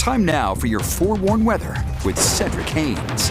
Time now for your forewarned weather with Cedric Haynes.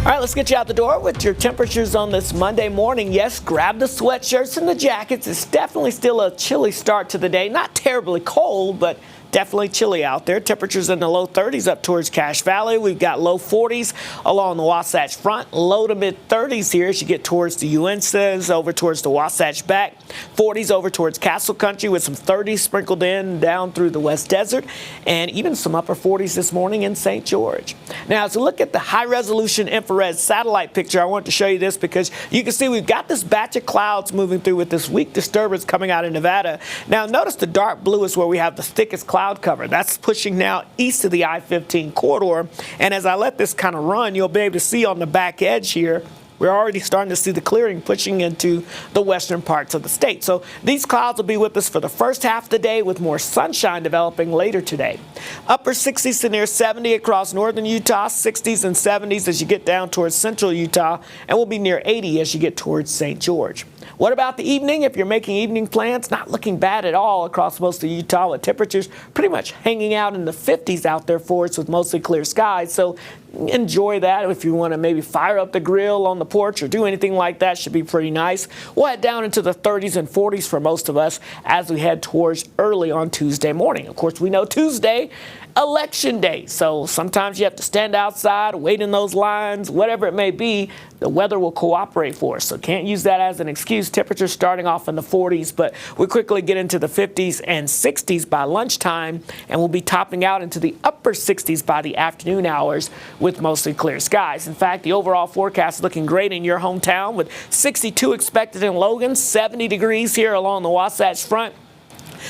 All right, let's get you out the door with your temperatures on this Monday morning. Yes, grab the sweatshirts and the jackets. It's definitely still a chilly start to the day. Not terribly cold, but definitely chilly out there. Temperatures in the low 30s up towards Cache Valley. We've got low 40s along the Wasatch Front. Low to mid 30s here as you get towards the Uintas, over towards the Wasatch Back. 40s over towards Castle Country with some 30s sprinkled in down through the West Desert. And even some upper 40s this morning in St. George. Now, as we look at the high-resolution infrared satellite picture, I want to show you this because you can see we've got this batch of clouds moving through with this weak disturbance coming out of Nevada. Now, notice the dark blue is where we have the thickest cloud cover. That's pushing now east of the I-15 corridor. And as I let this kind of run, you'll be able to see on the back edge here, we're already starting to see the clearing pushing into the western parts of the state. So these clouds will be with us for the first half of the day with more sunshine developing later today. Upper 60s to near 70 across northern Utah, 60s and 70s as you get down towards central Utah, and we'll be near 80 as you get towards St. George. What about the evening? If you're making evening plans, not looking bad at all across most of Utah with temperatures pretty much hanging out in the 50s out there for us with mostly clear skies. So enjoy that. If you want to maybe fire up the grill on the porch or do anything like that, should be pretty nice. We'll head down into the 30s and 40s for most of us as we head towards early on Tuesday morning. Of course, we know Tuesday, Election Day. So sometimes you have to stand outside, wait in those lines, whatever it may be. The weather will cooperate for us. So can't use that as an excuse. Temperatures starting off in the 40s, but we quickly get into the 50s and 60s by lunchtime, and we'll be topping out into the upper 60s by the afternoon hours with mostly clear skies. In fact, the overall forecast is looking great in your hometown with 62 expected in Logan, 70 degrees here along the Wasatch Front.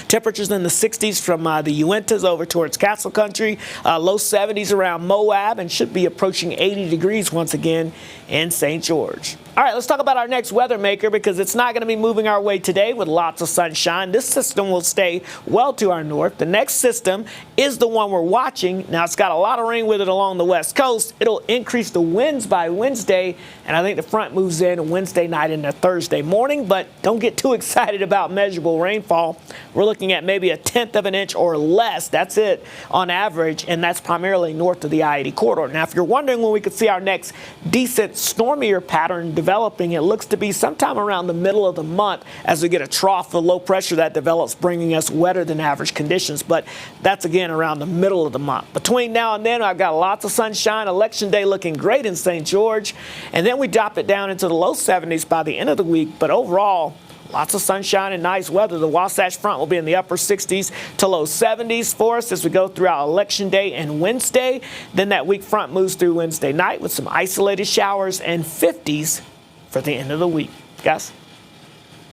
Temperatures in the 60s from the Uintas over towards Castle Country, low 70s around Moab, and should be approaching 80 degrees once again in St. George. All right, let's talk about our next weather maker because it's not going to be moving our way today with lots of sunshine. This system will stay well to our north. The next system is the one we're watching. Now, it's got a lot of rain with it along the west coast. It'll increase the winds by Wednesday, and I think the front moves in Wednesday night into Thursday morning, but don't get too excited about measurable rainfall. We're looking at maybe 1/10 of an inch or less. That's it on average, and that's primarily north of the I-80 corridor. Now, if you're wondering when we could see our next decent stormier pattern developing, it looks to be sometime around the middle of the month as we get a trough of low pressure that develops, bringing us wetter than average conditions. But that's, again, around the middle of the month. Between now and then, I've got lots of sunshine. Election Day looking great in St. George. And then we drop it down into the low 70s by the end of the week. But overall, lots of sunshine and nice weather. The Wasatch Front will be in the upper 60s to low 70s for us as we go throughout Election Day and Wednesday. Then that weak front moves through Wednesday night with some isolated showers and 50s for the end of the week. Guys?